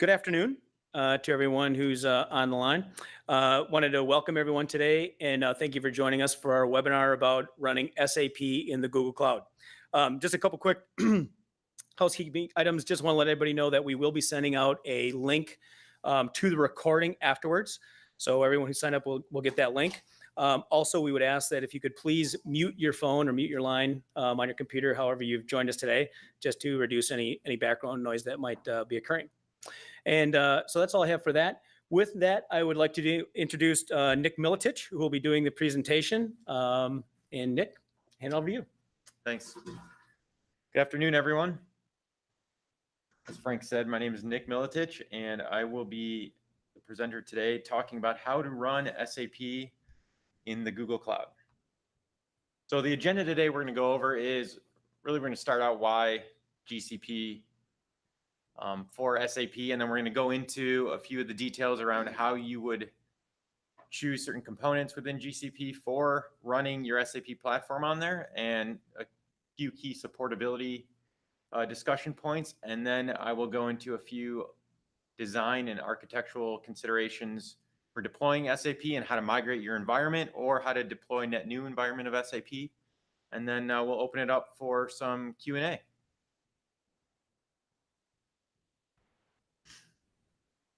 Good afternoon to everyone who's on the line. Wanted to welcome everyone today and thank you for joining us for our webinar about running SAP in the Google Cloud. Just a couple quick housekeeping items. Just want to let everybody know that we will be sending out a link to the recording afterwards. So everyone who signed up will get that link. Also, we would ask that if you could please mute your phone or mute your line on your computer, however you've joined us today, just to reduce any background noise that might be occurring. And so that's all I have for that. With that, I would like to introduce Nick Miletich, who will be doing the presentation. And Nick, hand it over to you. Thanks. Good afternoon, everyone. As Frank said, my name is Nick Miletich, and I will be the presenter today talking about how to run SAP in the Google Cloud. So the agenda today we're going to go over is really we're going to start out why GCP for SAP, and then we're going to go into a few of the details around how you would choose certain components within GCP for running your SAP platform on there, and a few key supportability discussion points. And then I will go into a few design and architectural considerations for deploying SAP and how to migrate your environment or how to deploy net new environment of SAP. And then we'll open it up for some Q&A.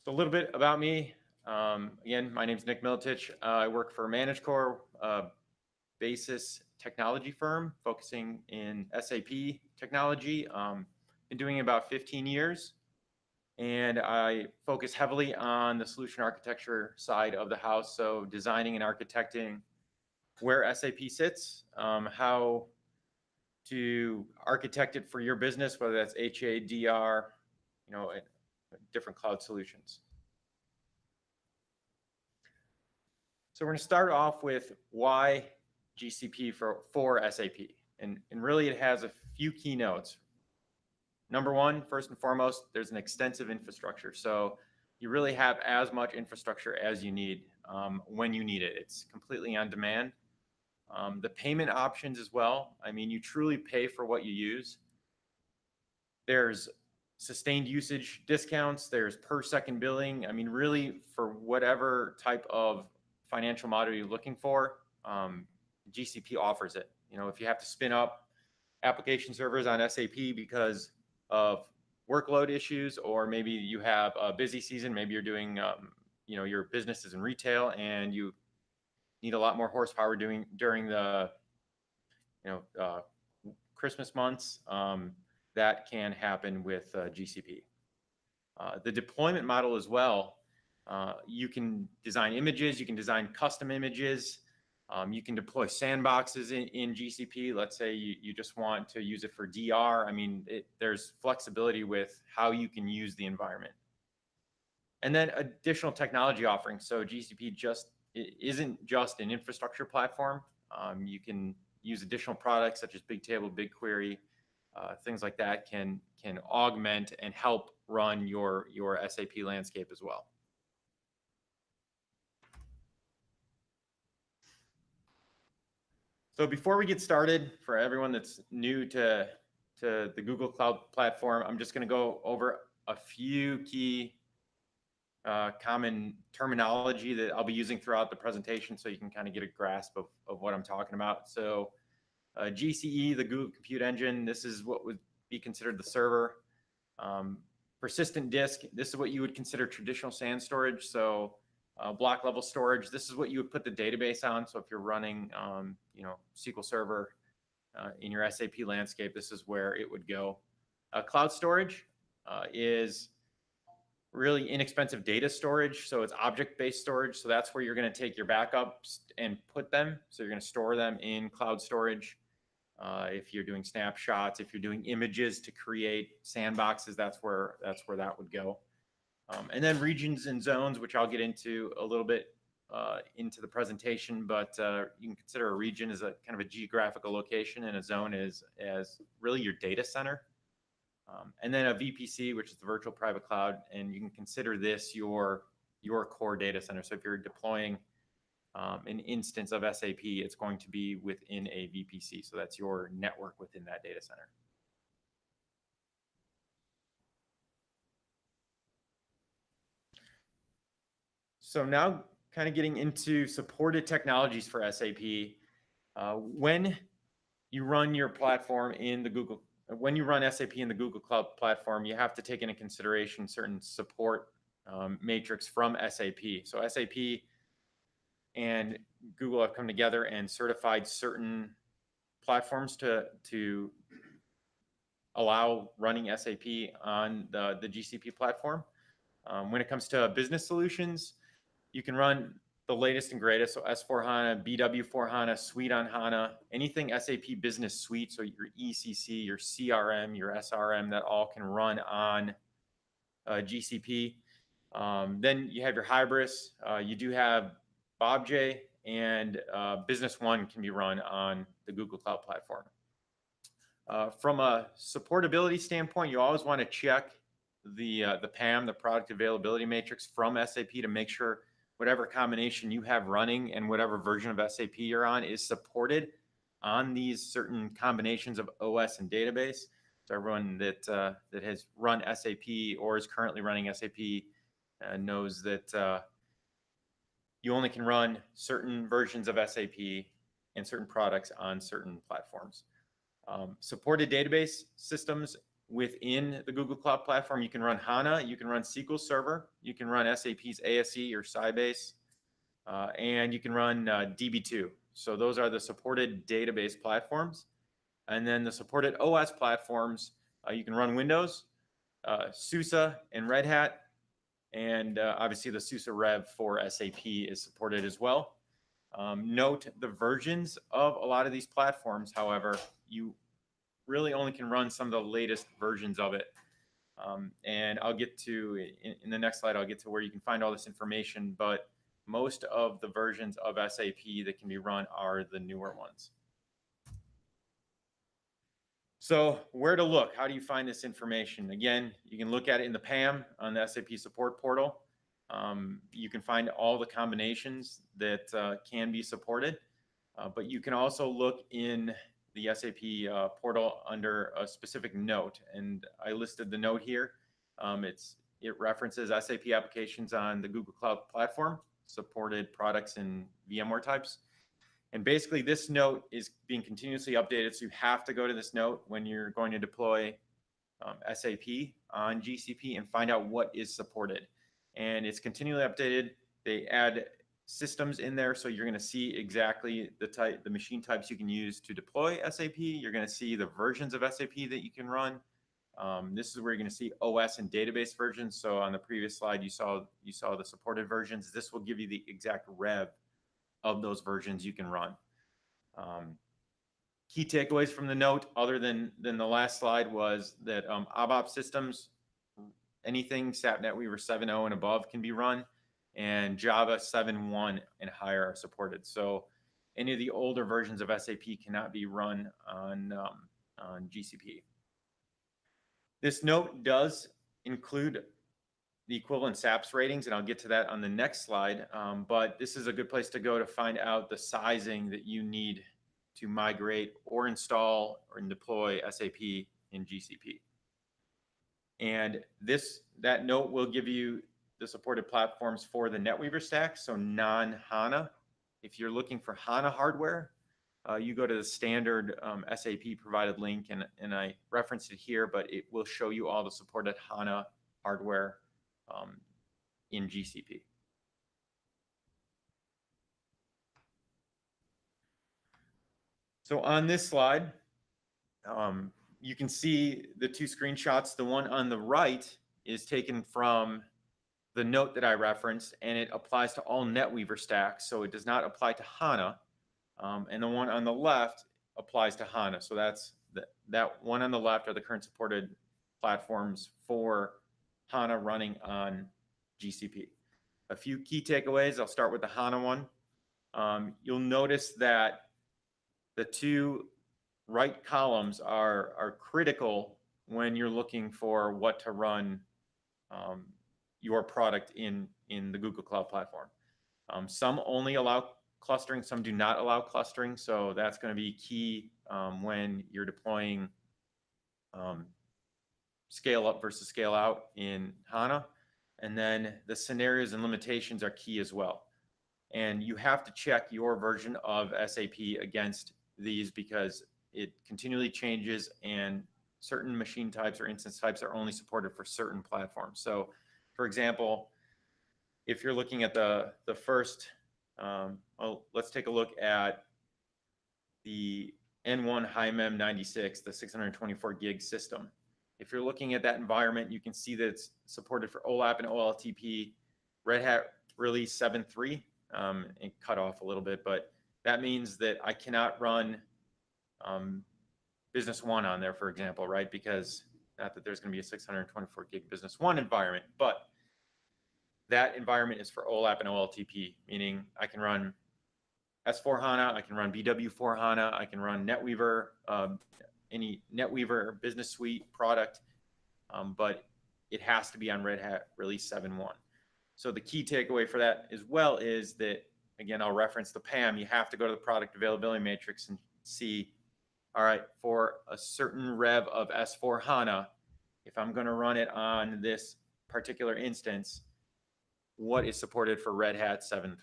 So a little bit about me. Again, my name is Nick Miletich. I work for Managecore, basis technology firm focusing in SAP technology. Been doing it about 15 years, and I focus heavily on the solution architecture side of the house, so designing and architecting where SAP sits, how to architect it for your business, whether that's HA, DR, different cloud solutions. So we're going to start off with why GCP for SAP. And really it has a few keynotes. Number one, first and foremost, there's an extensive infrastructure. So you really have as much infrastructure as you need when you need it. It's completely on demand. The payment options as well. I mean, you truly pay for what you use. There's sustained usage discounts. There's per second billing. I mean, really for whatever type of financial model you're looking for, GCP offers it. If you have to spin up application servers on SAP because of workload issues, or maybe you have a busy season, maybe you're doing, your business is in retail and you need a lot more horsepower during the, Christmas months, that can happen with GCP. The deployment model as well. You can design images, you can design custom images, you can deploy sandboxes in GCP. Let's say you just want to use it for DR. I mean, there's flexibility with how you can use the environment. And then additional technology offerings. So GCP isn't just an infrastructure platform. You can use additional products such as Bigtable, BigQuery, things like that can augment and help run your SAP landscape as well. So before we get started, for everyone that's new to the Google Cloud Platform, I'm just going to go over a few key common terminology that I'll be using throughout the presentation so you can kind of get a grasp of what I'm talking about. So GCE, the Google Compute Engine, this is what would be considered the server. Persistent disk, this is what you would consider traditional SAN storage. So block level storage, this is what you would put the database on. So if you're running, SQL Server in your SAP landscape, this is where it would go. Cloud storage is really inexpensive data storage. So it's object-based storage. So that's where you're going to take your backups and put them. So you're going to store them in cloud storage. If you're doing snapshots, if you're doing images to create sandboxes, that's where that would go. And then regions and zones, which I'll get into a little bit into the presentation, but you can consider a region as a kind of a geographical location, and a zone is as really your data center. And then a VPC, which is the virtual private cloud, and you can consider this your core data center. So if you're deploying an instance of SAP, it's going to be within a VPC. So that's your network within that data center. So now kind of getting into supported technologies for SAP. When you run your platform in the Google, when you run SAP in the Google Cloud Platform, you have to take into consideration certain support matrix from SAP. So SAP and Google have come together and certified certain platforms to allow running SAP on the GCP platform. When it comes to business solutions, you can run the latest and greatest, so S4HANA, BW4HANA, Suite on HANA, anything SAP Business Suite, so your ECC, your CRM, your SRM, that all can run on GCP. Then you have your Hybris. You do have BobJ, and Business One can be run on the Google Cloud Platform. From a supportability standpoint, you always want to check the PAM, the product availability matrix from SAP, to make sure whatever combination you have running and whatever version of SAP you're on is supported on these certain combinations of OS and database. So everyone that has run SAP or is currently running SAP knows that you only can run certain versions of SAP and certain products on certain platforms. Supported database systems within the Google Cloud Platform, you can run HANA, you can run SQL Server, you can run SAP's ASE or Sybase, and you can run DB2. So those are the supported database platforms. And then the supported OS platforms, you can run Windows, SUSE, and Red Hat. And obviously the SUSE Rev for SAP is supported as well. Note the versions of a lot of these platforms, however, you really only can run some of the latest versions of it. And I'll get to, in the next slide, I'll get to where you can find all this information, but most of the versions of SAP that can be run are the newer ones. So where to look? How do you find this information? Again, you can look at it in the PAM on the SAP support portal. You can find all the combinations that can be supported, but you can also look in the SAP portal under a specific note, and I listed the note here. It references SAP applications on the Google Cloud Platform, supported products and VMware types. And basically this note is being continuously updated, so you have to go to this note when you're going to deploy SAP on GCP and find out what is supported. And it's continually updated. They add systems in there, so you're going to see exactly the machine types you can use to deploy SAP. You're going to see the versions of SAP that you can run. This is where you're going to see OS and database versions. So on the previous slide, you saw the supported versions. This will give you the exact rev of those versions you can run. Key takeaways from the note, other than the last slide, was that ABAP systems, anything SAP NetWeaver 7.0 and above can be run, and Java 7.1 and higher are supported. So any of the older versions of SAP cannot be run on GCP. This note does include the equivalent SAPS ratings, and I'll get to that on the next slide, but this is a good place to go to find out the sizing that you need to migrate or install or deploy SAP in GCP. And that note will give you the supported platforms for the NetWeaver stack, so non-HANA. If you're looking for HANA hardware, you go to the standard SAP provided link, and I referenced it here, but it will show you all the supported HANA hardware in GCP. So on this slide, you can see the two screenshots. The one on the right is taken from the note that I referenced, and it applies to all NetWeaver stacks, so it does not apply to HANA. And the one on the left applies to HANA. So that one on the left are the current supported platforms for HANA running on GCP. A few key takeaways. I'll start with the HANA one. You'll notice that the two right columns are critical when you're looking for what to run your product in the Google Cloud Platform. Some only allow clustering, some do not allow clustering, so that's going to be key when you're deploying scale up versus scale out in HANA. And then the scenarios and limitations are key as well. And you have to check your version of SAP against these because it continually changes and certain machine types or instance types are only supported for certain platforms. So for example, if you're looking at the first, well, let's take a look at the N1 HiMem 96, the 624 gig system. If you're looking at that environment, you can see that it's supported for OLAP and OLTP, Red Hat release 7.3. It cut off a little bit, but that means that I cannot run Business One on there, for example, right? Because not that there's going to be a 624 gig Business One environment, but that environment is for OLAP and OLTP, meaning I can run S4 HANA, I can run BW4 HANA, I can run NetWeaver, any NetWeaver Business Suite product, but it has to be on Red Hat release 7.1. So the key takeaway for that as well is that, again, I'll reference the PAM, you have to go to the product availability matrix and see, all right, for a certain rev of S4 HANA, if I'm going to run it on this particular instance, what is supported for Red Hat 7.3,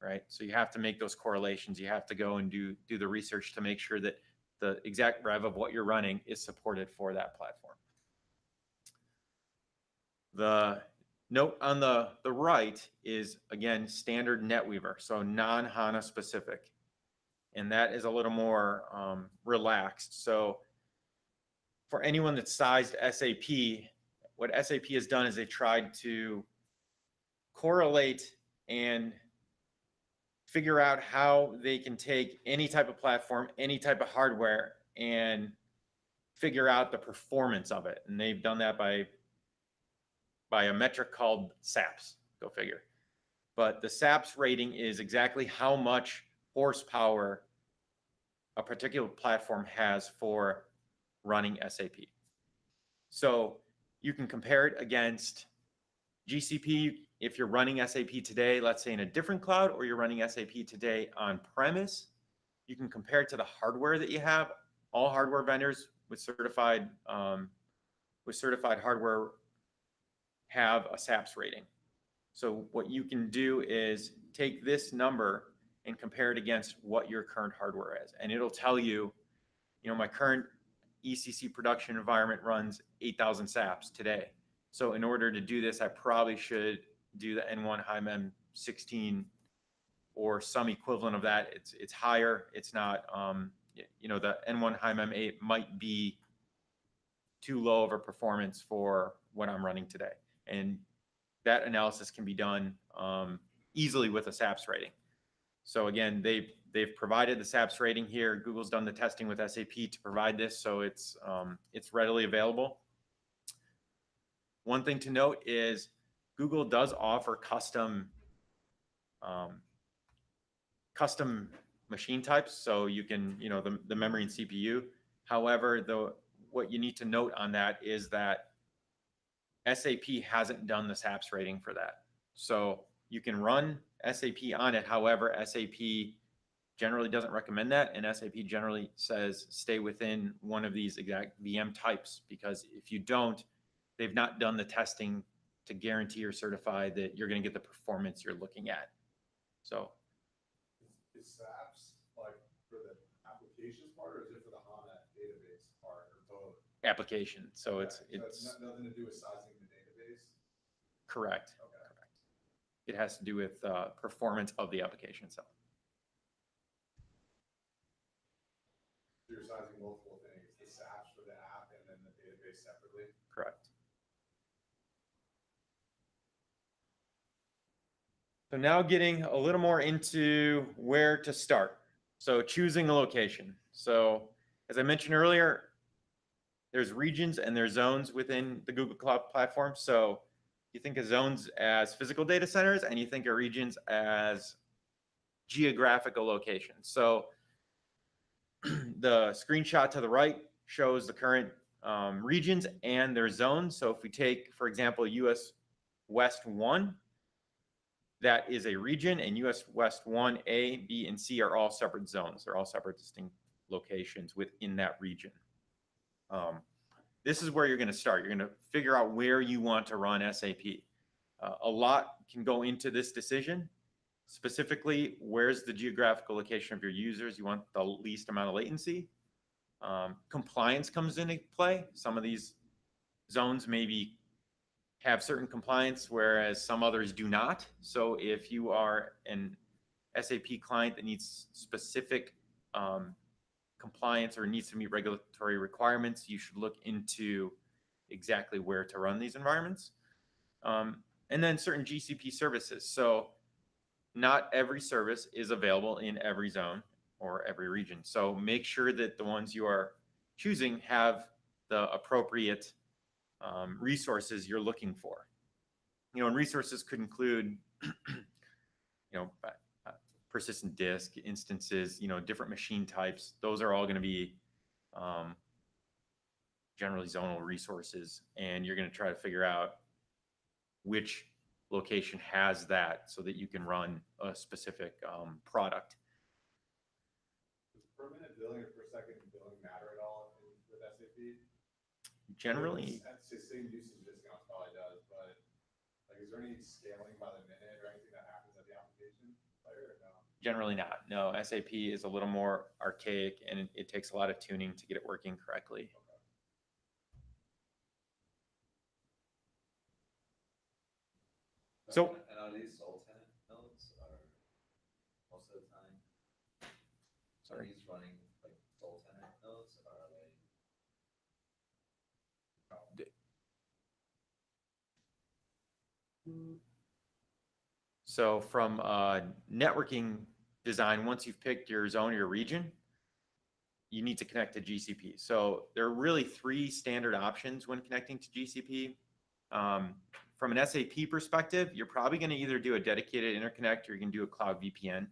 right? So you have to make those correlations. You have to go and do the research to make sure that the exact rev of what you're running is supported for that platform. The note on the right is, again, standard NetWeaver, so non-HANA specific. And that is a little more relaxed. So for anyone that's sized SAP, what SAP has done is they tried to correlate and figure out how they can take any type of platform, any type of hardware, and figure out the performance of it. And they've done that by a metric called SAPs, go figure. But the SAPs rating is exactly how much horsepower a particular platform has for running SAP. So you can compare it against GCP if you're running SAP today, let's say in a different cloud, or you're running SAP today on premise. You can compare it to the hardware that you have. All hardware vendors with certified hardware have a SAPs rating. So what you can do is take this number and compare it against what your current hardware is, and it'll tell you, my current ECC production environment runs 8,000 SAPs today. So in order to do this, I probably should do the N1 HiMem 16 or some equivalent of that. It's higher. It's not, the N1 HiMem 8 might be too low of a performance for what I'm running today. And that analysis can be done easily with a SAPs rating. So again, they've provided the SAPs rating here. Google's done the testing with SAP to provide this, so it's readily available. One thing to note is Google does offer custom machine types, so you can, the memory and CPU. However, what you need to note on that is that SAP hasn't done the SAPs rating for that. So you can run SAP on it. However, SAP generally doesn't recommend that, and SAP generally says stay within one of these exact VM types, because if you don't, they've not done the testing to guarantee or certify that you're going to get the performance you're looking at. So is SAPs like for the applications part, or is it for the HANA database part, or both? Application. So okay. it's nothing to do with sizing the database. Correct. Okay. Correct. It has to do with performance of the application itself. So you're sizing multiple things: the SAPs for the app, and then the database separately. Correct. So now getting a little more into where to start. So choosing a location. So as I mentioned earlier, there's regions and there's zones within the Google Cloud Platform. So you think of zones as physical data centers, and you think of regions as geographical locations. So the screenshot to the right shows the current regions and their zones. So if we take, for example, US West 1, that is a region, and US West 1, A, B, and C are all separate zones. They're all separate distinct locations within that region. This is where you're going to start. You're going to figure out where you want to run SAP. A lot can go into this decision. Specifically, where's the geographical location of your users? You want the least amount of latency. Compliance comes into play. Some of these zones maybe have certain compliance, whereas some others do not. So if you are an SAP client that needs specific compliance or needs to meet regulatory requirements, you should look into exactly where to run these environments. And then certain GCP services. So not every service is available in every zone or every region. So make sure that the ones you are choosing have the appropriate resources you're looking for. And resources could include, persistent disk instances, different machine types. Those are all going to be generally zonal resources, and you're going to try to figure out which location has that so that you can run a specific product. Does per minute billing or per second billing matter at all with SAP? Generally, I'd say same usage discounts probably does, but is there any scaling by the minute or anything that happens at the application layer or no? Generally not. No, SAP is a little more archaic, and it takes a lot of tuning to get it working correctly. So, and are these sole tenant nodes or most of the time? Sorry. Are these running like sole tenant nodes or are they? So from networking design, once you've picked your zone or your region, you need to connect to GCP. So there are really three standard options when connecting to GCP. From an SAP perspective, you're probably going to either do a dedicated interconnect or you can do a cloud VPN.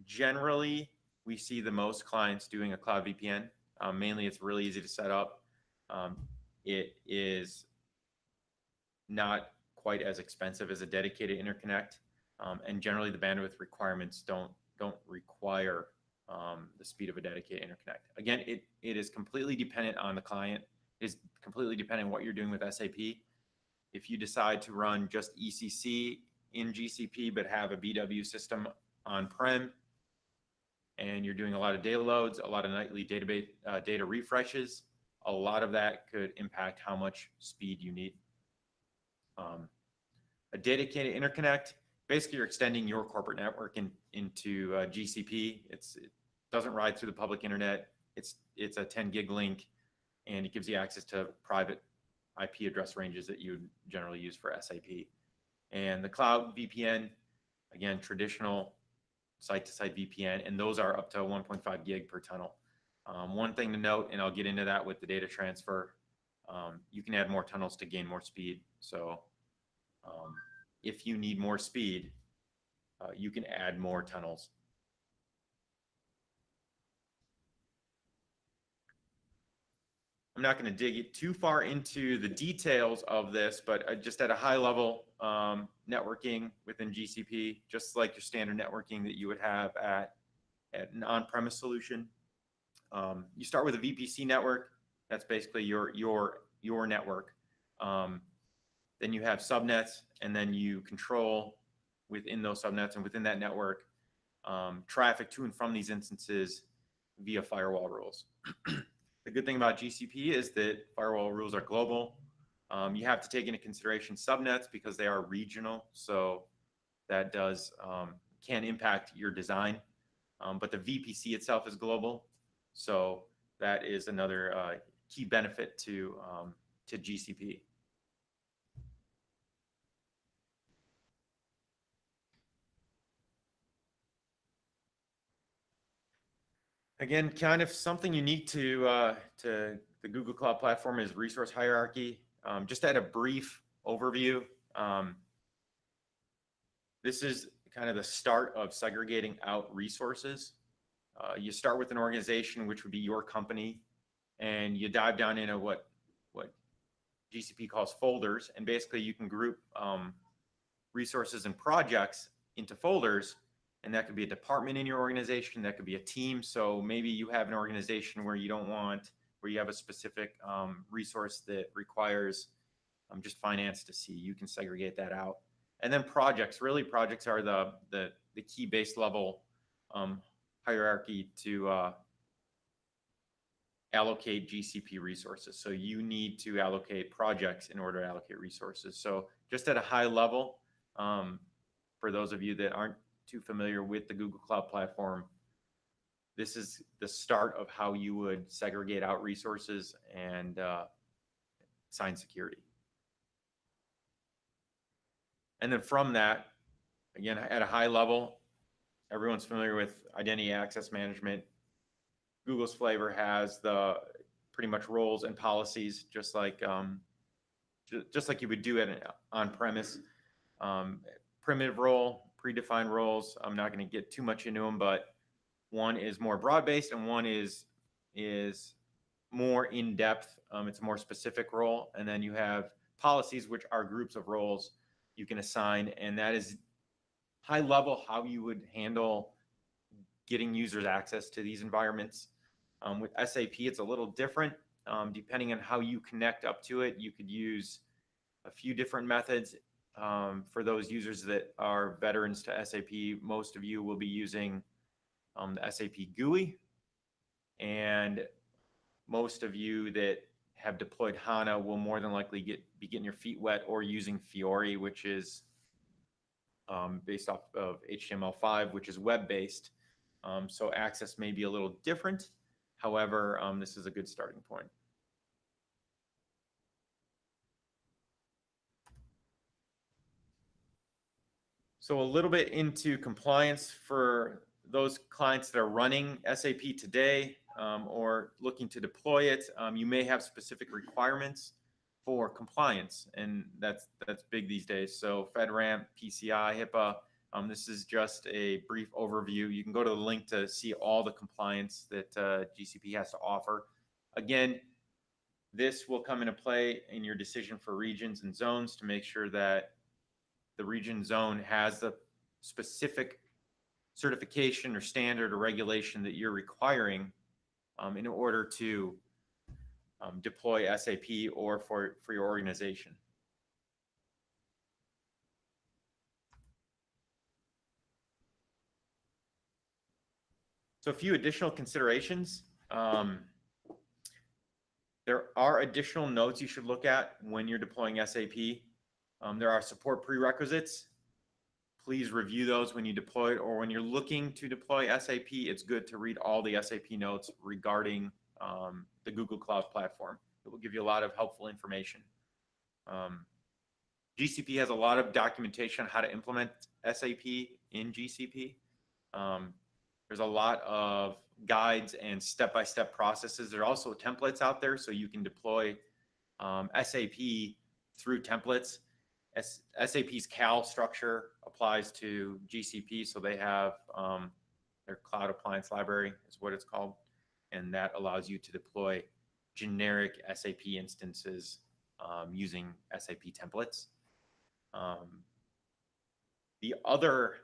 Generally, we see the most clients doing a cloud VPN. Mainly, it's really easy to set up. It is not quite as expensive as a dedicated interconnect, and generally the bandwidth requirements don't require the speed of a dedicated interconnect. Again, it is completely dependent on the client. It is completely dependent on what you're doing with SAP. If you decide to run just ECC in GCP but have a BW system on-prem, and you're doing a lot of data loads, a lot of nightly database data refreshes, a lot of that could impact how much speed you need. A dedicated interconnect, basically you're extending your corporate network into GCP. It doesn't ride through the public internet. It's a 10 gig link, and it gives you access to private IP address ranges that you generally use for SAP. And the cloud VPN, again, traditional site-to-site VPN, and those are up to 1.5 gig per tunnel. One thing to note, and I'll get into that with the data transfer, you can add more tunnels to gain more speed. So if you need more speed, you can add more tunnels. I'm not going to dig it too far into the details of this, but just at a high level, networking within GCP, just like your standard networking that you would have at an on-premise solution. You start with a VPC network. That's basically your network. Then you have subnets, and then you control within those subnets and within that network traffic to and from these instances via firewall rules. The good thing about GCP is that firewall rules are global. You have to take into consideration subnets because they are regional, so that can impact your design. But the VPC itself is global, so that is another key benefit to GCP. Again, kind of something unique to the Google Cloud Platform is resource hierarchy. Just at a brief overview, this is kind of the start of segregating out resources. You start with an organization, which would be your company, and you dive down into what GCP calls folders, and basically you can group resources and projects into folders. And that could be a department in your organization. That could be a team. So maybe you have an organization where you have a specific resource that requires just finance to see. You can segregate that out. And then projects. Really, projects are the key base level hierarchy to allocate GCP resources. So you need to allocate projects in order to allocate resources. So just at a high level, for those of you that aren't too familiar with the Google Cloud Platform, this is the start of how you would segregate out resources and assign security. And then from that, again, at a high level, everyone's familiar with identity access management. Google's flavor has the pretty much roles and policies, just like you would do it on-premise. Primitive role, predefined roles. I'm not going to get too much into them, but one is more broad-based and one is more in-depth. It's a more specific role. And then you have policies, which are groups of roles you can assign, and that is high level how you would handle getting users access to these environments. With SAP, it's a little different. Depending on how you connect up to it, you could use a few different methods. For those users that are veterans to SAP, most of you will be using the SAP GUI, and most of you that have deployed HANA will more than likely be getting your feet wet or using Fiori, which is based off of HTML5, which is web-based. So access may be a little different. However, this is a good starting point. So a little bit into compliance for those clients that are running SAP today or looking to deploy it. You may have specific requirements for compliance, and that's big these days. So FedRAMP, PCI, HIPAA. This is just a brief overview. You can go to the link to see all the compliance that GCP has to offer. Again, this will come into play in your decision for regions and zones to make sure that the region zone has the specific certification or standard or regulation that you're requiring in order to deploy SAP or for your organization. So a few additional considerations. There are additional notes you should look at when you're deploying SAP. There are support prerequisites. Please review those when you deploy it, or when you're looking to deploy SAP, it's good to read all the SAP notes regarding the Google Cloud Platform. It will give you a lot of helpful information. GCP has a lot of documentation on how to implement SAP in GCP. There's a lot of guides and step-by-step processes. There are also templates out there, so you can deploy SAP through templates. SAP's CAL structure applies to GCP, so they have their Cloud Appliance Library is what it's called, and that allows you to deploy generic SAP instances using SAP templates. The other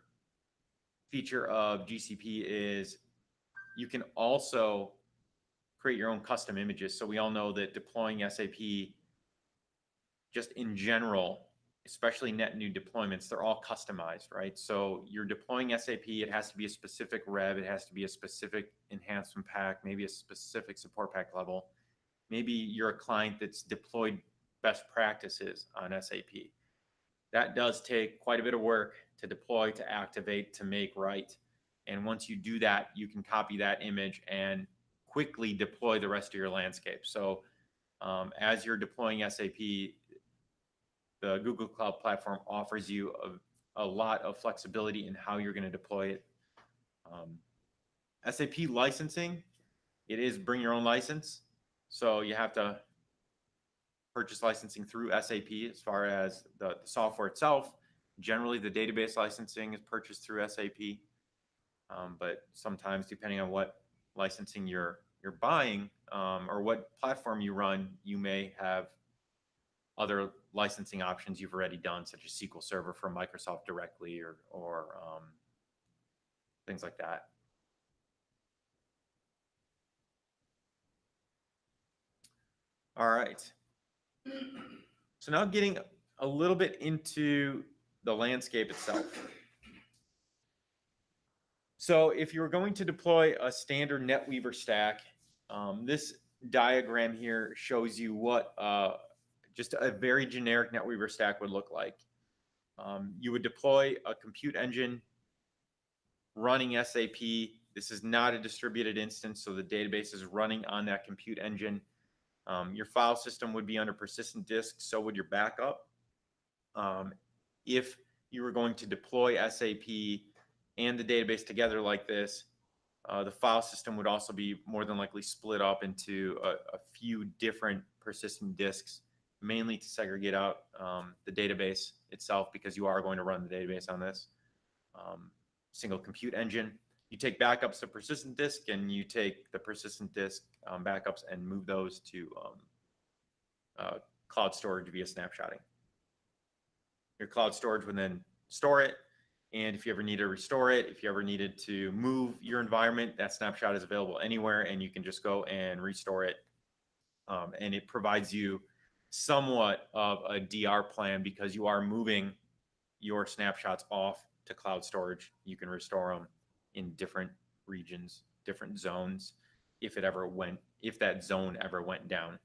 feature of GCP is you can also create your own custom images. So we all know that deploying SAP just in general, especially net new deployments, they're all customized, right? So you're deploying SAP, it has to be a specific rev, it has to be a specific enhancement pack, maybe a specific support pack level. Maybe you're a client that's deployed best practices on SAP. That does take quite a bit of work to deploy, to activate, to make right. And once you do that, you can copy that image and quickly deploy the rest of your landscape. So as you're deploying SAP, the Google Cloud Platform offers you a lot of flexibility in how you're going to deploy it. SAP licensing, it is bring your own license. So you have to purchase licensing through SAP as far as the software itself. Generally, the database licensing is purchased through SAP. But sometimes, depending on what licensing you're buying or what platform you run, you may have other licensing options you've already done, such as SQL Server from Microsoft directly or things like that. All right. So now getting a little bit into the landscape itself. So if you're going to deploy a standard NetWeaver stack, this diagram here shows you what just a very generic NetWeaver stack would look like. You would deploy a compute engine running SAP. This is not a distributed instance, so the database is running on that compute engine. Your file system would be under persistent disk, so would your backup. If you were going to deploy SAP and the database together like this, the file system would also be more than likely split up into a few different persistent disks, mainly to segregate out the database itself, because you are going to run the database on this single compute engine. You take backups to persistent disk, and you take the persistent disk backups and move those to cloud storage via snapshotting. Your cloud storage would then store it, and if you ever need to restore it, if you ever needed to move your environment, that snapshot is available anywhere, and you can just go and restore it. And it provides you somewhat of a DR plan, because you are moving your snapshots off to cloud storage. You can restore them in different regions, different zones, if that zone ever went down.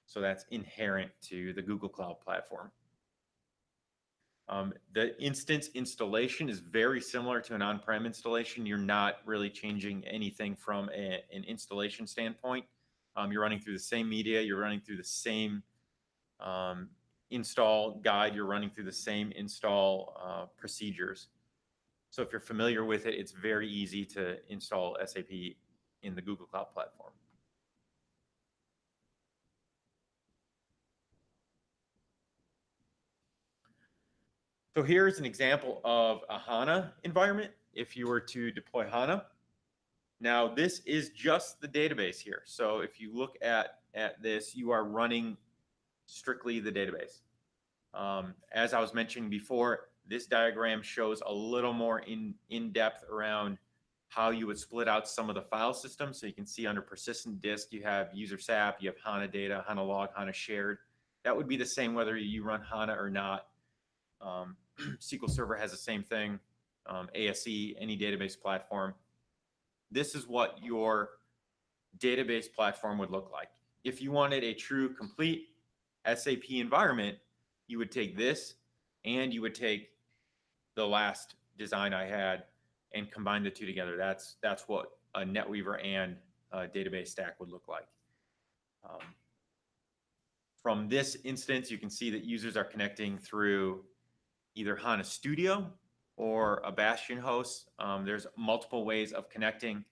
So that's inherent to the Google Cloud Platform. The instance installation is very similar to an on-prem installation. You're not really changing anything from an installation standpoint. You're running through the same media, you're running through the same install guide, you're running through the same install procedures. So if you're familiar with it, it's very easy to install SAP in the Google Cloud Platform. So here's an example of a HANA environment if you were to deploy HANA. Now this is just the database here. So if you look at this, you are running strictly the database. As I was mentioning before, this diagram shows a little more in depth around how you would split out some of the file systems. So you can see under persistent disk, you have user SAP, you have HANA data, HANA log, HANA shared. That would be the same whether you run HANA or not. SQL Server has the same thing, ASE, any database platform. This is what your database platform would look like. If you wanted a true complete SAP environment, you would take this and you would take the last design I had and combine the two together. That's what a NetWeaver and a database stack would look like. From this instance, you can see that users are connecting through either HANA Studio or a Bastion host. There's multiple ways of connecting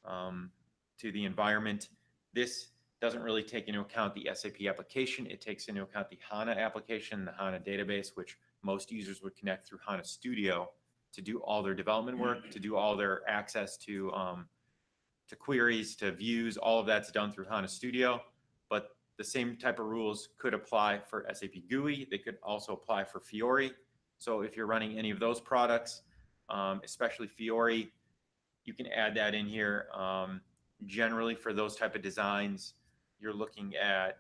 to the environment. This doesn't really take into account the SAP application. It takes into account the HANA application, the HANA database, which most users would connect through HANA Studio to do all their development work, to do all their access to queries, to views. All of that's done through HANA Studio. But the same type of rules could apply for SAP GUI. They could also apply for Fiori. So if you're running any of those products, especially Fiori, you can add that in here. Generally, for those type of designs, you're looking at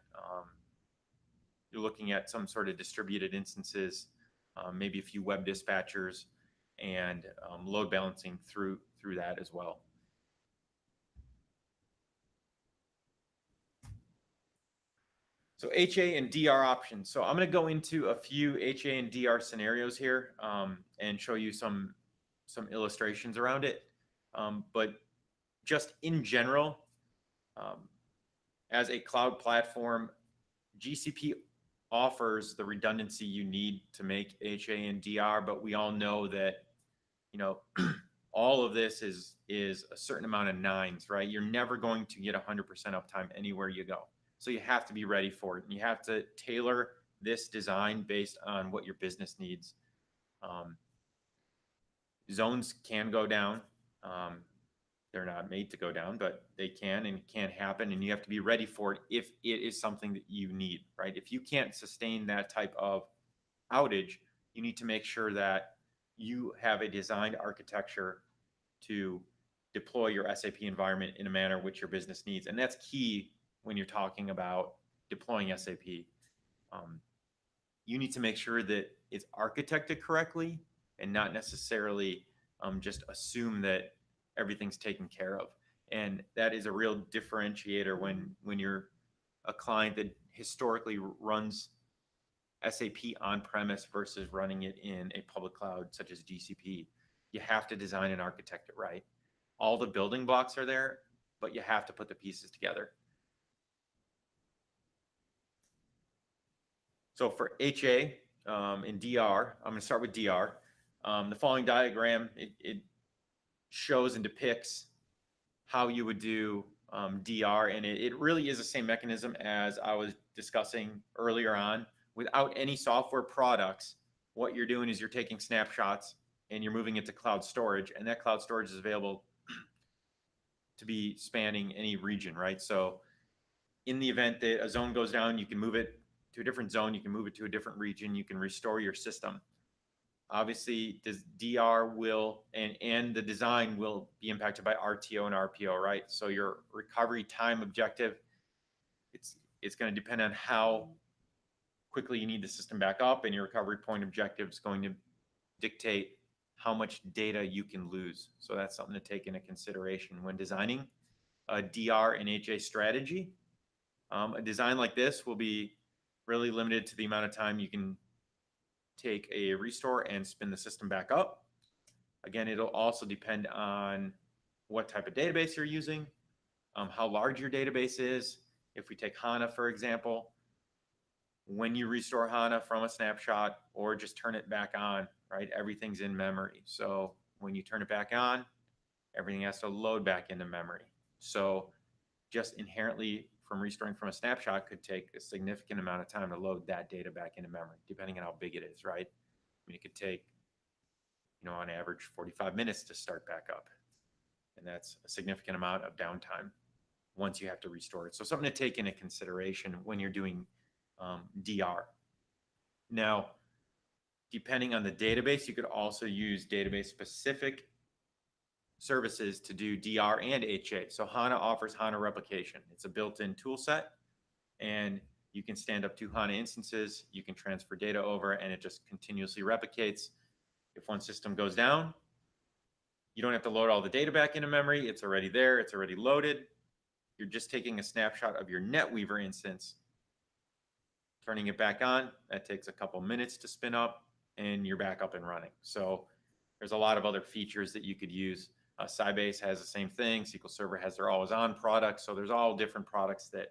some sort of distributed instances, maybe a few web dispatchers, and load balancing through that as well. So HA and DR options. So I'm going to go into a few HA and DR scenarios here and show you some illustrations around it. But just in general, as a cloud platform, GCP offers the redundancy you need to make HA and DR, but we all know that, all of this is a certain amount of nines, right? You're never going to get 100% uptime anywhere you go. So you have to be ready for it. And you have to tailor this design based on what your business needs. Zones can go down. They're not made to go down, but they can, and it can happen. And you have to be ready for it if it is something that you need, right? If you can't sustain that type of outage, you need to make sure that you have a designed architecture to deploy your SAP environment in a manner which your business needs. And that's key when you're talking about deploying SAP. you need to make sure that it's architected correctly and not necessarily just assume that everything's taken care of. And that is a real differentiator when you're a client that historically runs SAP on-premise versus running it in a public cloud such as GCP. You have to design and architect it right. All the building blocks are there, but you have to put the pieces together. So for HA and DR, I'm going to start with DR. The following diagram, it shows and depicts how you would do DR, and it really is the same mechanism as I was discussing earlier on. Without any software products, what you're doing is you're taking snapshots and you're moving it to cloud storage, and that cloud storage is available to be spanning any region, right? So in the event that a zone goes down, you can move it to a different zone, you can move it to a different region, you can restore your system. Obviously, this DR will and the design will be impacted by RTO and RPO, right? So your recovery time objective, it's going to depend on how quickly you need the system back up, and your recovery point objective is going to dictate how much data you can lose. So that's something to take into consideration when designing a DR and HA strategy. A design like this will be really limited to the amount of time you can take a restore and spin the system back up. Again, it'll also depend on what type of database you're using, how large your database is. If we take HANA, for example, when you restore HANA from a snapshot or just turn it back on, right, everything's in memory. So when you turn it back on, everything has to load back into memory. So just inherently from restoring from a snapshot could take a significant amount of time to load that data back into memory, depending on how big it is, right? I mean, it could take, on average 45 minutes to start back up. And that's a significant amount of downtime once you have to restore it. So something to take into consideration when you're doing DR. Now, depending on the database, you could also use database specific services to do DR and HA. So HANA offers HANA replication. It's a built-in tool set, and you can stand up 2 HANA instances, you can transfer data over, and it just continuously replicates. If one system goes down, you don't have to load all the data back into memory. It's already there, it's already loaded. You're just taking a snapshot of your NetWeaver instance, turning it back on. That takes a couple minutes to spin up, and you're back up and running. So there's a lot of other features that you could use. Sybase has the same thing. SQL Server has their always-on products. So there's all different products that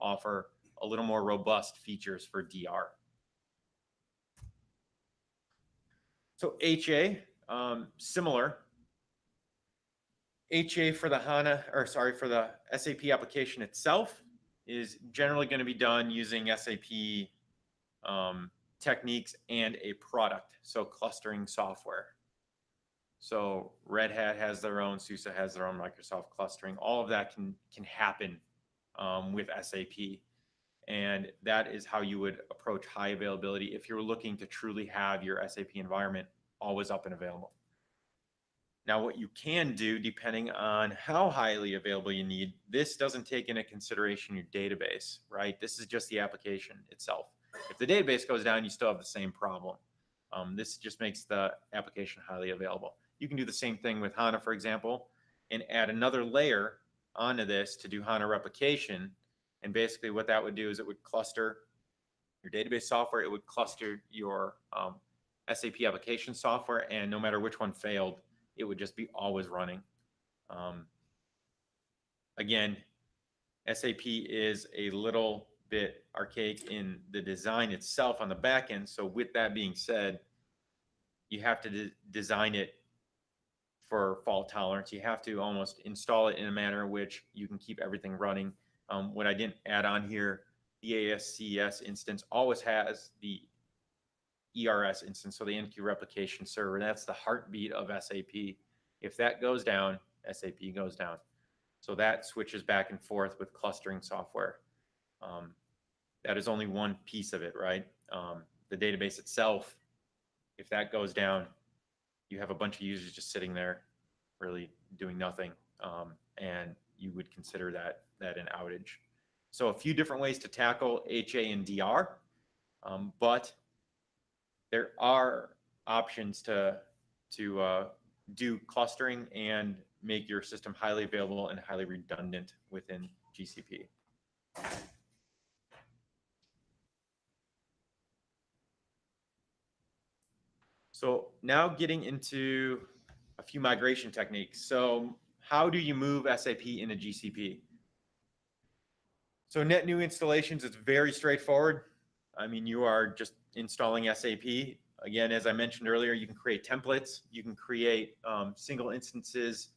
offer a little more robust features for DR. So HA, similar. HA for the for the SAP application itself is generally going to be done using SAP techniques and a product, so clustering software. So Red Hat has their own, SUSE has their own Microsoft clustering. All of that can happen with SAP. And that is how you would approach high availability if you're looking to truly have your SAP environment always up and available. Now, what you can do, depending on how highly available you need, this doesn't take into consideration your database, right? This is just the application itself. If the database goes down, you still have the same problem. This just makes the application highly available. You can do the same thing with HANA, for example, and add another layer onto this to do HANA replication. And basically what that would do is it would cluster your database software, it would cluster your SAP application software, and no matter which one failed, it would just be always running. Again, SAP is a little bit archaic in the design itself on the back end. So with that being said, you have to design it for fault tolerance. You have to almost install it in a manner in which you can keep everything running. What I didn't add on here, the ASCS instance always has the ERS instance, so the NQ replication server. That's the heartbeat of SAP. If that goes down, SAP goes down. So that switches back and forth with clustering software. That is only one piece of it, right? The database itself, if that goes down, you have a bunch of users just sitting there really doing nothing, and you would consider that an outage. So a few different ways to tackle HA and DR, but there are options to do clustering and make your system highly available and highly redundant within GCP. So now getting into a few migration techniques. So how do you move SAP into GCP? So net new installations, it's very straightforward. I mean, you are just installing SAP. Again, as I mentioned earlier, you can create templates, you can create single instances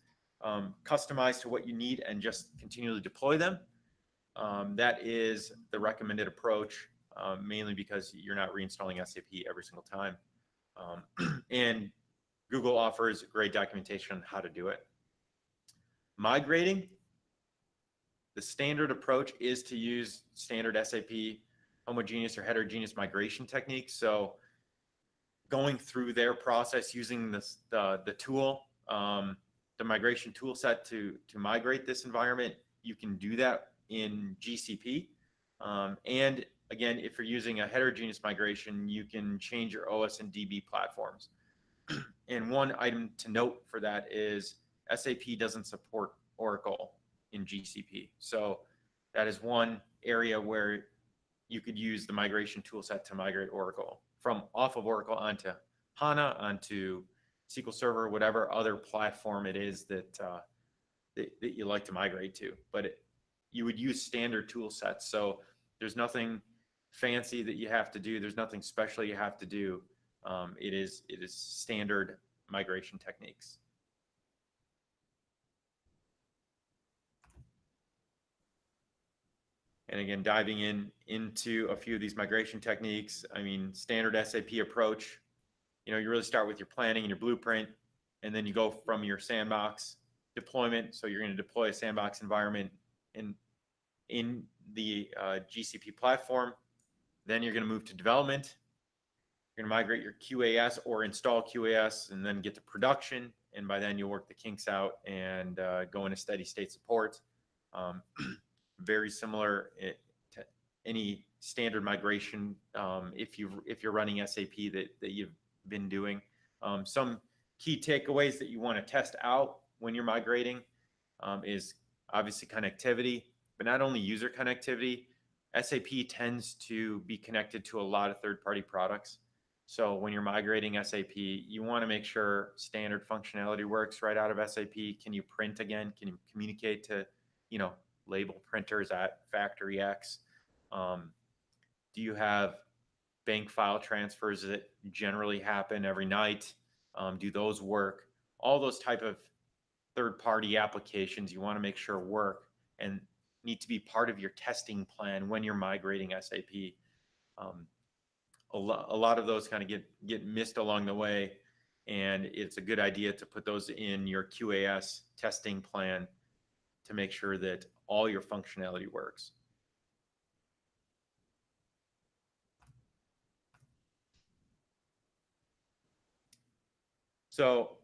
customized to what you need and just continually deploy them. That is the recommended approach, mainly because you're not reinstalling SAP every single time. And Google offers great documentation on how to do it. Migrating, the standard approach is to use standard SAP homogeneous or heterogeneous migration techniques. So going through their process using the tool, the migration tool set to migrate this environment, you can do that in GCP. And again, if you're using a heterogeneous migration, you can change your OS and DB platforms. And one item to note for that is SAP doesn't support Oracle in GCP. So that is one area where you could use the migration tool set to migrate Oracle from off of Oracle onto HANA, onto SQL Server, whatever other platform it is that you like to migrate to. But you would use standard tool sets. So there's nothing fancy that you have to do. There's nothing special you have to do. It is standard migration techniques. And again, diving into a few of these migration techniques, I mean, standard SAP approach, you really start with your planning and your blueprint, and then you go from your sandbox deployment. So you're going to deploy a sandbox environment in the GCP platform. Then you're going to move to development. You're going to migrate your QAS or install QAS and then get to production. And by then you'll work the kinks out and go into steady state support. Very similar to any standard migration if you're running SAP that you've been doing. Some key takeaways that you want to test out when you're migrating is obviously connectivity, but not only user connectivity. SAP tends to be connected to a lot of third-party products. So when you're migrating SAP, you want to make sure standard functionality works right out of SAP. Can you print again? Can you communicate to, label printers at factory X? Do you have bank file transfers that generally happen every night? Do those work? All those type of third-party applications you want to make sure work and need to be part of your testing plan when you're migrating SAP. A lot of those kind of get missed along the way, and it's a good idea to put those in your QAS testing plan to make sure that all your functionality works. So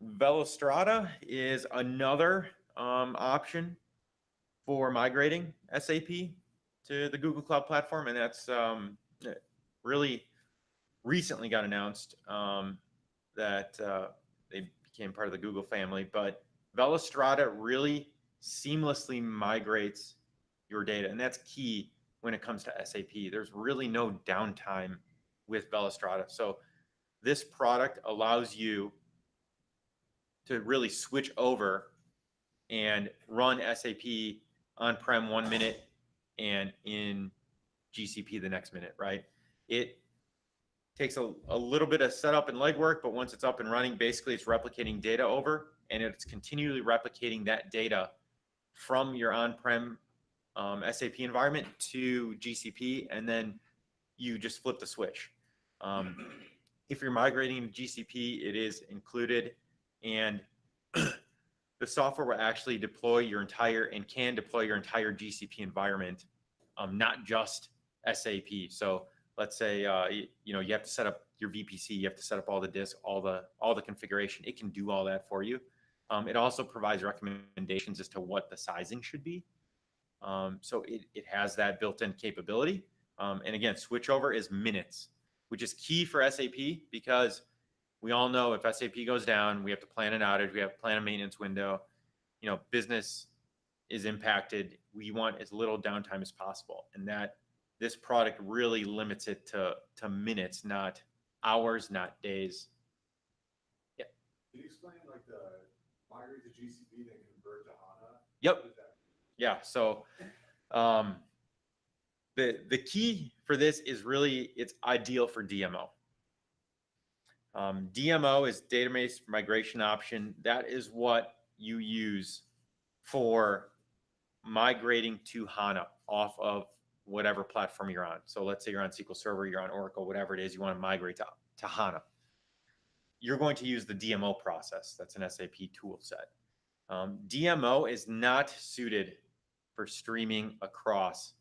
Velostrada is another option for migrating SAP to the Google Cloud Platform, and that's really recently got announced that they became part of the Google family. But Velostrada really seamlessly migrates your data, and that's key when it comes to SAP. There's really no downtime with Velostrada. So this product allows you to really switch over and run SAP on-prem 1 minute and in GCP the next minute, right? It takes a little bit of setup and legwork, but once it's up and running, basically it's replicating data over, and it's continually replicating that data from your on-prem SAP environment to GCP, and then you just flip the switch. If you're migrating to GCP, it is included, and the software will actually deploy your entire GCP environment, not just SAP. So let's say you have to set up your VPC, you have to set up all the disks, all the configuration. It can do all that for you. It also provides recommendations as to what the sizing should be. So it has that built-in capability. And again, switchover is minutes which is key for SAP because we all know if SAP goes down, we have to plan an outage, we have to plan a maintenance window, business is impacted. We want as little downtime as possible. And that this product really limits it to minutes, not hours, not days. Yeah. Can you explain like the migrate to GCP then convert to HANA? Yep. What is that? Yeah. So the key for this is really it's ideal for DMO. DMO is database migration option. That is what you use for migrating to HANA off of whatever platform you're on. So let's say you're on SQL Server, you're on Oracle, whatever it is, you want to migrate to HANA. You're going to use the DMO process. That's an SAP tool set. DMO is not suited for streaming across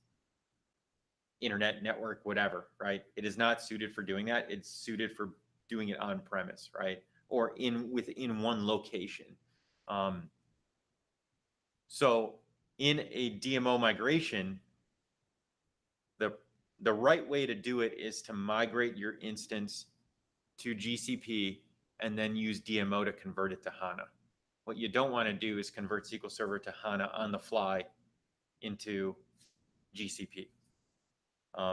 internet, network, whatever, right? It is not suited for doing that. It's suited for doing it on premise, right? Or within one location. So in a DMO migration, the right way to do it is to migrate your instance to GCP and then use DMO to convert it to HANA. What you don't want to do is convert SQL Server to HANA on the fly into GCP.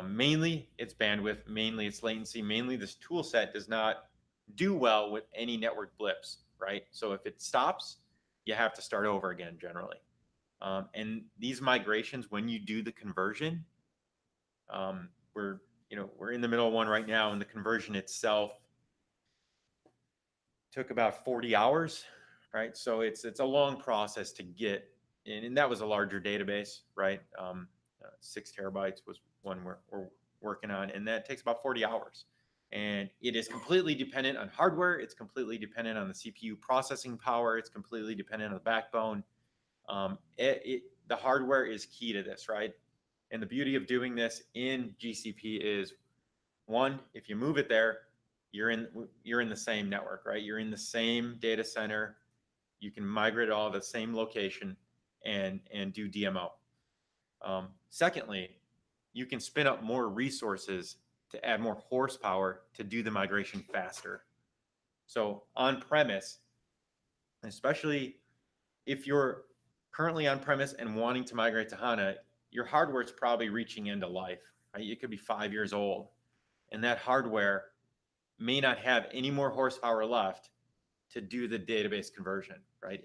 Mainly it's bandwidth, mainly it's latency, mainly this tool set does not do well with any network blips, right? So if it stops, you have to start over again generally. And these migrations, when you do the conversion, we're in the middle of one right now, and the conversion itself took about 40 hours, right? So it's a long process to get, and that was a larger database, right? 6 terabytes was one we're working on, and that takes about 40 hours. And it is completely dependent on hardware. It's completely dependent on the CPU processing power. It's completely dependent on the backbone. The hardware is key to this, right? And the beauty of doing this in GCP is, one, if you move it there, you're in the same network, right? You're in the same data center. You can migrate all to the same location and do DMO. Secondly, you can spin up more resources to add more horsepower to do the migration faster. So on premise, especially if you're currently on premise and wanting to migrate to HANA, your hardware is probably reaching end of life, right? It could be 5 years old, and that hardware may not have any more horsepower left to do the database conversion, right?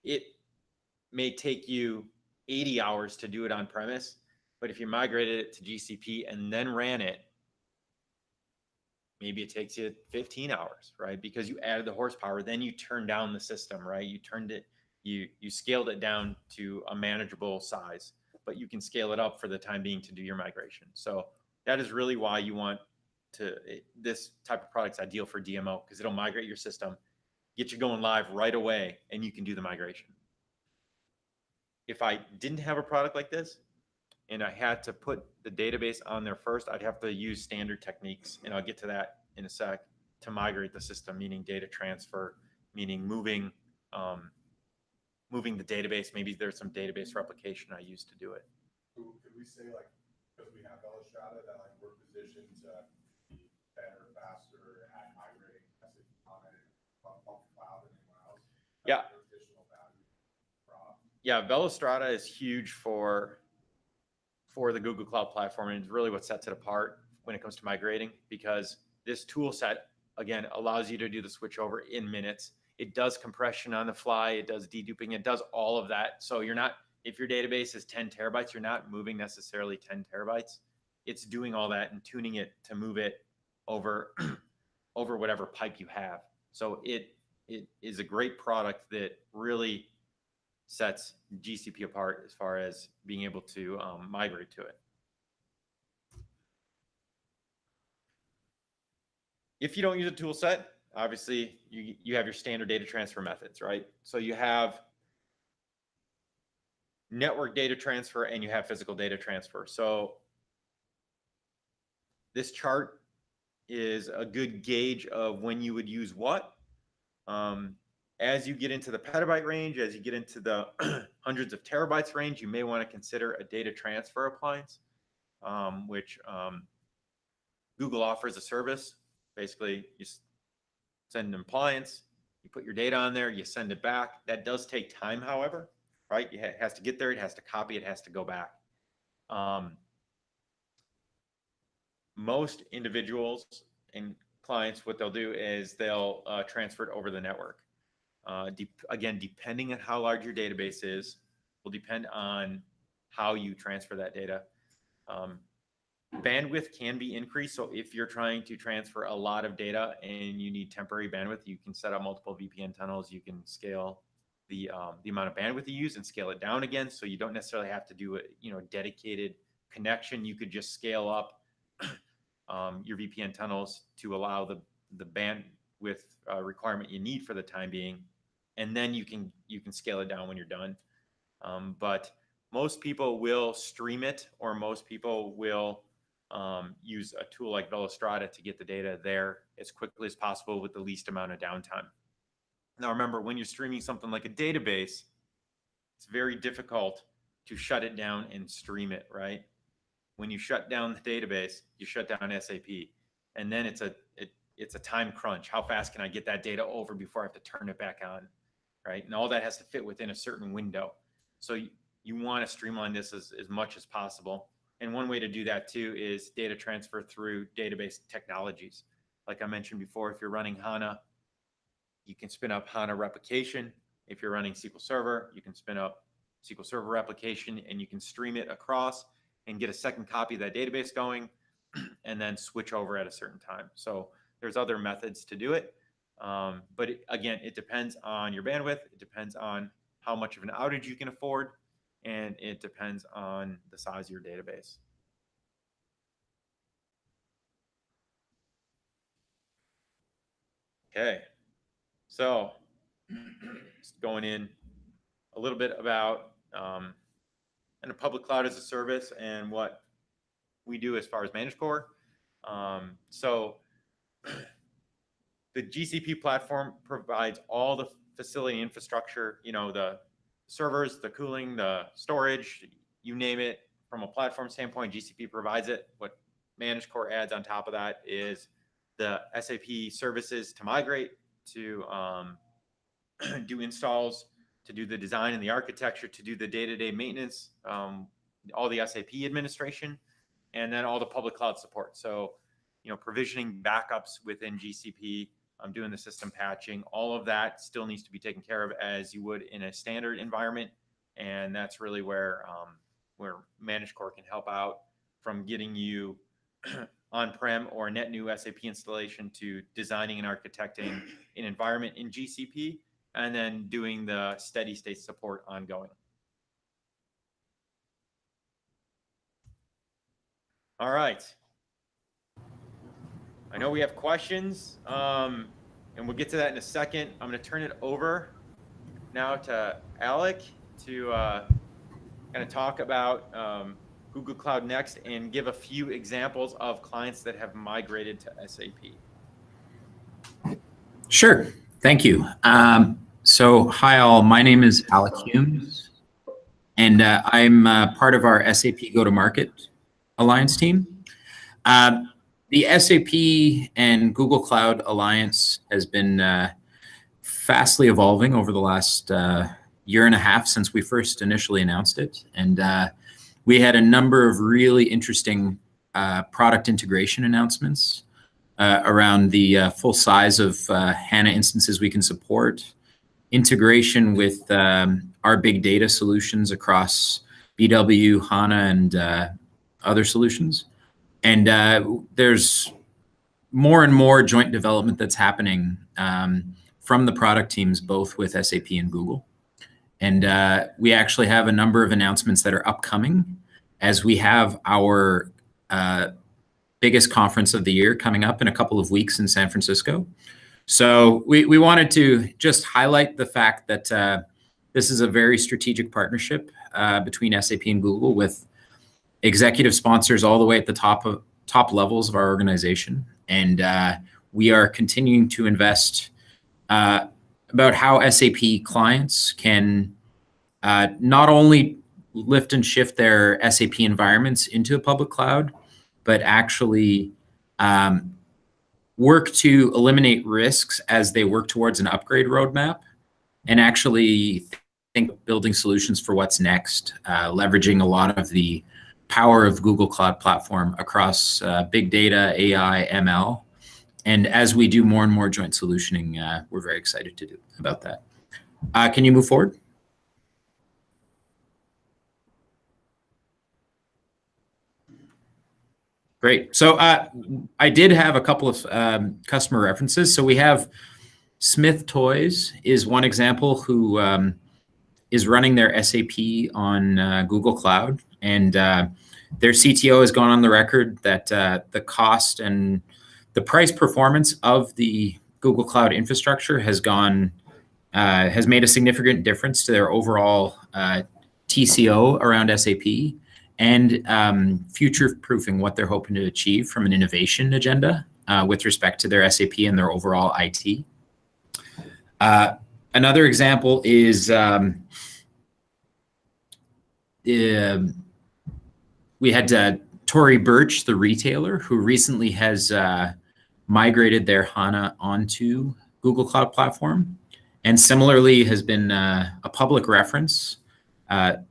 It may take you 80 hours to do it on premise, but if you migrated it to GCP and then ran it, maybe it takes you 15 hours, right? Because you added the horsepower, then you turned down the system, right? You scaled it down to a manageable size, but you can scale it up for the time being to do your migration. So that is really why you want this type of product's ideal for DMO, because it'll migrate your system, get you going live right away, and you can do the migration. If I didn't have a product like this and I had to put the database on there first, I'd have to use standard techniques, and I'll get to that in a sec, to migrate the system, meaning data transfer, meaning moving the database. Maybe there's some database replication I use to do it. Could we say, like, because we have Miletich, that like we're positioned to be better, faster at migrating SAP on cloud than anyone else? Yeah. Additional value. Yeah, Miletich is huge for the Google Cloud Platform, and it's really what sets it apart when it comes to migrating, because this tool set, again, allows you to do the switchover in minutes. It does compression on the fly. It does deduping. It does all of that. So you're not, if your database is 10 terabytes, you're not moving necessarily 10 terabytes. It's doing all that and tuning it to move it over, over whatever pipe you have. So it is a great product that really sets GCP apart as far as being able to migrate to it. If you don't use a tool set, obviously you have your standard data transfer methods, right? So you have network data transfer and you have physical data transfer. So this chart is a good gauge of when you would use what. As you get into the petabyte range, as you get into the hundreds of terabytes range, you may want to consider a data transfer appliance, which Google offers a service. Basically, you send an appliance, you put your data on there, you send it back. That does take time, however, right? It has to get there, it has to copy, it has to go back. Most individuals and clients, what they'll do is they'll transfer it over the network. Again, depending on how large your database is, will depend on how you transfer that data. Bandwidth can be increased. So if you're trying to transfer a lot of data and you need temporary bandwidth, you can set up multiple VPN tunnels. You can scale the amount of bandwidth you use and scale it down again. So you don't necessarily have to do a dedicated connection. You could just scale up your VPN tunnels to allow the bandwidth requirement you need for the time being, and then you can scale it down when you're done. But most people will stream it, or most people will use a tool like Velostrada to get the data there as quickly as possible with the least amount of downtime. Now, remember, when you're streaming something like a database, it's very difficult to shut it down and stream it, right? When you shut down the database, you shut down SAP, and then it's a time crunch. How fast can I get that data over before I have to turn it back on, right? And all that has to fit within a certain window. So you want to streamline this as much as possible. And one way to do that too is data transfer through database technologies. Like I mentioned before, if you're running HANA, you can spin up HANA replication. If you're running SQL Server, you can spin up SQL Server replication, and you can stream it across and get a second copy of that database going, and then switch over at a certain time. So there's other methods to do it. But again, it depends on your bandwidth. It depends on how much of an outage you can afford, and it depends on the size of your database. Okay, so just going in a little bit about and a public cloud as a service and what we do as far as Managecore. So the GCP platform provides all the facility infrastructure, the servers, the cooling, the storage, you name it. From a platform standpoint, GCP provides it. What Managecore adds on top of that is the SAP services to migrate, to do installs, to do the design and the architecture, to do the day-to-day maintenance, all the SAP administration, and then all the public cloud support. So, provisioning backups within GCP, doing the system patching, all of that still needs to be taken care of as you would in a standard environment. And that's really where Managecore can help out, from getting you on-prem or a net new SAP installation to designing and architecting an environment in GCP, and then doing the steady state support ongoing. All right. I know we have questions, and we'll get to that in a second. I'm going to turn it over now to Alec to kind of talk about Google Cloud Next and give a few examples of clients that have migrated to SAP. Sure. Thank you. So hi all, my name is Alec Humes, and I'm part of our SAP Go-to-Market Alliance team. The SAP and Google Cloud Alliance has been fastly evolving over the last year and a half since we first initially announced it. And we had a number of really interesting product integration announcements around the full size of HANA instances we can support, integration with our big data solutions across BW, HANA, and other solutions. And there's more and more joint development that's happening from the product teams, both with SAP and Google. And we actually have a number of announcements that are upcoming, as we have our biggest conference of the year coming up in a couple of weeks in San Francisco. So we wanted to just highlight the fact that this is a very strategic partnership between SAP and Google, with executive sponsors all the way at the top levels of our organization. And we are continuing to invest about how SAP clients can not only lift and shift their SAP environments into a public cloud, but actually work to eliminate risks as they work towards an upgrade roadmap, and actually think building solutions for what's next, leveraging a lot of the power of Google Cloud Platform across big data, AI, ML. And as we do more and more joint solutioning, we're very excited to do about that. Can you move forward? Great. So I did have a couple of customer references. So we have Smith Toys is one example who is running their SAP on Google Cloud. And their CTO has gone on the record that the cost and the price performance of the Google Cloud infrastructure has made a significant difference to their overall TCO around SAP, and future-proofing what they're hoping to achieve from an innovation agenda with respect to their SAP and their overall IT. Another example is we had Tory Burch, the retailer, who recently has migrated their HANA onto Google Cloud Platform, and similarly has been a public reference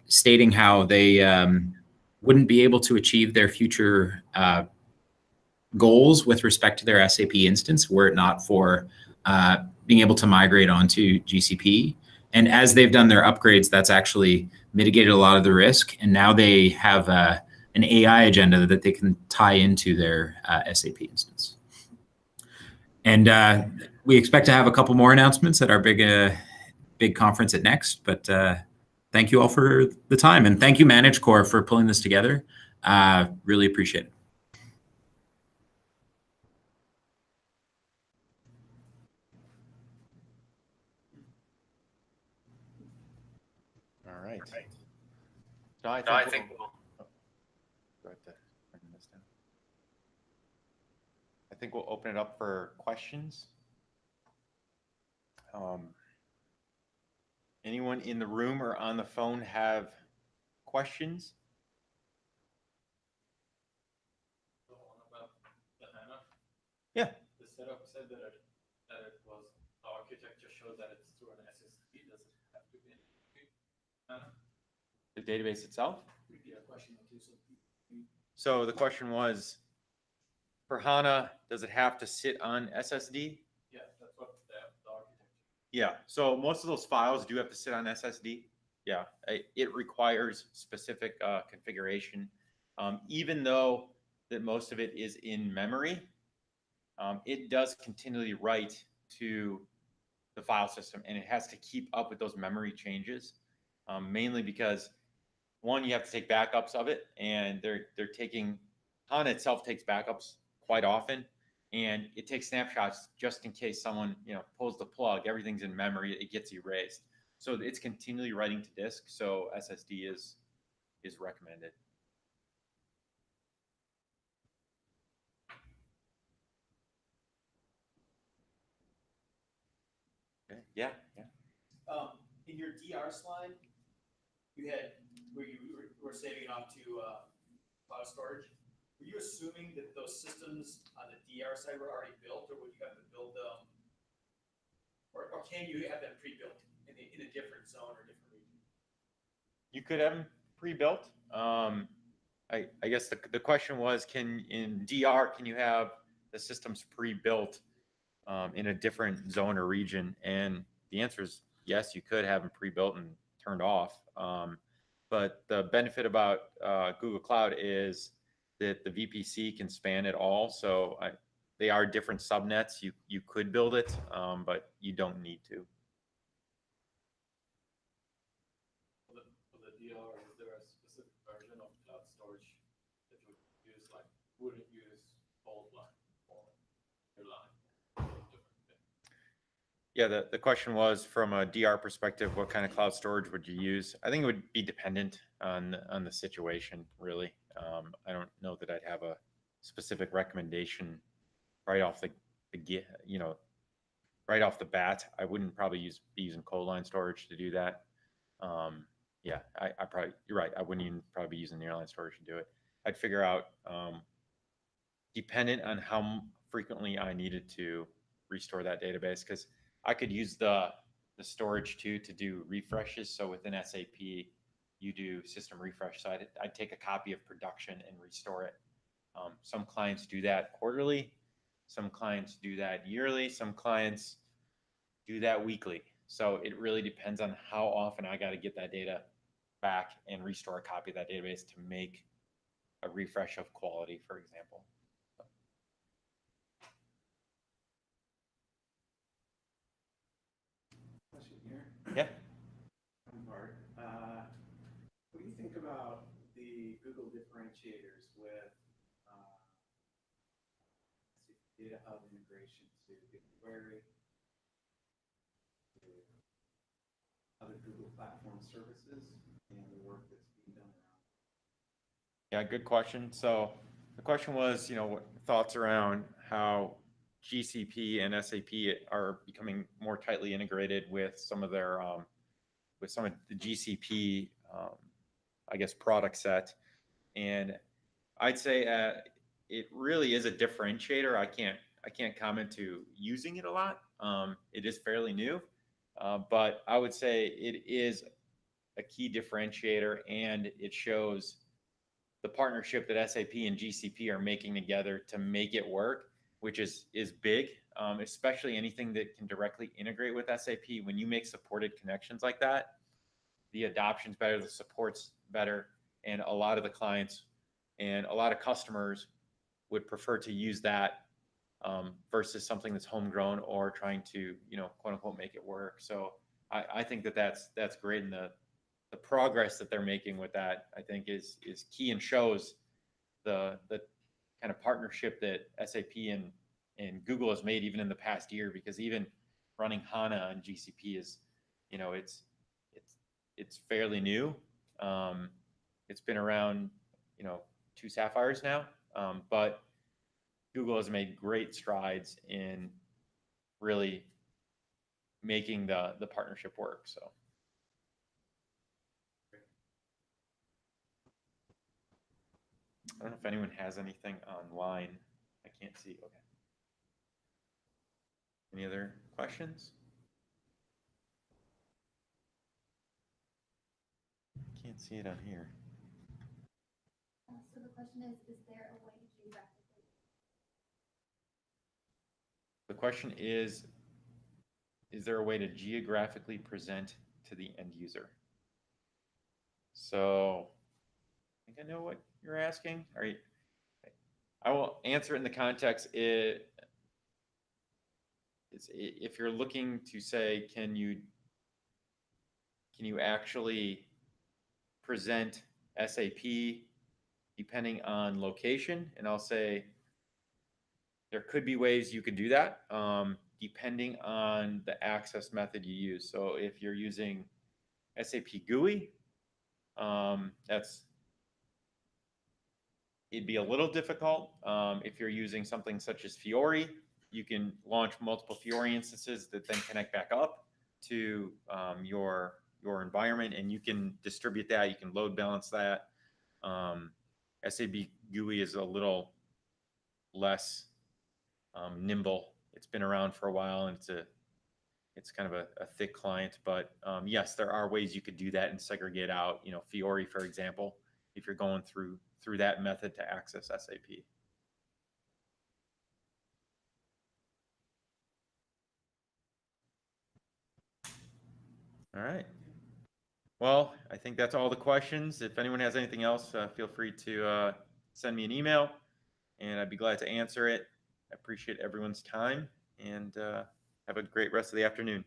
stating how they wouldn't be able to achieve their future goals with respect to their SAP instance were it not for being able to migrate onto GCP. And as they've done their upgrades, that's actually mitigated a lot of the risk. And now they have an AI agenda that they can tie into their SAP instance. And we expect to have a couple more announcements at our big conference at Next. But thank you all for the time. And thank you, Managecore, for pulling this together. Really appreciate it. All right. So I think we'll go ahead to turn this down. I think we'll open it up for questions. Anyone in the room or on the phone have questions? Yeah. The setup said that it was the architecture showed that it's through an SSD. Does it have to be The database itself? repeat a question or two? So the question was, for HANA, does it have to sit on SSD? Yeah, that's what the architecture. Yeah, so most of those files do have to sit on SSD. Yeah, it requires specific configuration. Even though that most of it is in memory, it does continually write to the file system, and it has to keep up with those memory changes, mainly because, one, you have to take backups of it, and HANA itself takes backups quite often, and it takes snapshots just in case someone pulls the plug. Everything's in memory, it gets erased, so it's continually writing to disk. So SSD is recommended. Okay. Yeah. In your DR slide, you had where you were saving it off to cloud storage. Were you assuming that those systems on the DR side were already built, or would you have to build them, or can you have them pre-built in a different zone or different region? You could have them pre-built. I guess the question was, in DR, can you have the systems pre-built in a different zone or region? And the answer is yes, you could have them pre-built and turned off. But the benefit about Google Cloud is that the VPC can span it all. So they are different subnets. You could build it, but you don't need to. For the DR, is there a specific version of cloud storage that you would use? Like, would it use old line or new line? Yeah, the question was, from a DR perspective, what kind of cloud storage would you use? I think it would be dependent on the situation, really. I don't know that I'd have a specific recommendation right off right off the bat. I wouldn't probably be using cold line storage to do that. Yeah, I probably, you're right. I wouldn't even probably be using nearline storage to do it. I'd figure out dependent on how frequently I needed to restore that database, because I could use the storage too to do refreshes. So within SAP, you do system refresh. So I'd take a copy of production and restore it. Some clients do that quarterly. Some clients do that yearly. Some clients do that weekly. So it really depends on how often I got to get that data back and restore a copy of that database to make a refresh of quality, for example. Question here. Yeah. Part. What do you think about the Google differentiators with data hub integration to BigQuery, to other Google platform services, and the work that's being done around? Yeah, good question. So the question was, what thoughts around how GCP and SAP are becoming more tightly integrated with some of their, with some of the GCP, I guess, product set. And I'd say it really is a differentiator. I can't comment to using it a lot. It is fairly new, but I would say it is a key differentiator, and it shows the partnership that SAP and GCP are making together to make it work, which is big, especially anything that can directly integrate with SAP. When you make supported connections like that, the adoption's better, the support's better, and a lot of the clients and a lot of customers would prefer to use that versus something that's homegrown or trying to, quote unquote, make it work. So I think that's great, and the progress that they're making with that, I think, is key and shows the kind of partnership that SAP and Google has made even in the past year. Because even running HANA on GCP is, it's fairly new. It's been around, 2 Sapphires now, but Google has made great strides in really making the partnership work. So. I don't know if anyone has anything online. I can't see. Okay. Any other questions? Can't see it on here. So the question is there a way to geographically? The question is there a way to geographically present to the end user? So I think I know what you're asking. All right. I will answer it in the context. If you're looking to say, can you actually present SAP depending on location? And I'll say there could be ways you could do that depending on the access method you use. So if you're using SAP GUI, it'd be a little difficult. If you're using something such as Fiori, you can launch multiple Fiori instances that then connect back up to your environment, and you can distribute that. You can load balance that. SAP GUI is a little less nimble. It's been around for a while, and it's kind of a thick client. But yes, there are ways you could do that and segregate out, Fiori, for example, if you're going through that method to access SAP. All right. Well, I think that's all the questions. If anyone has anything else, feel free to send me an email, and I'd be glad to answer it. I appreciate everyone's time, and have a great rest of the afternoon.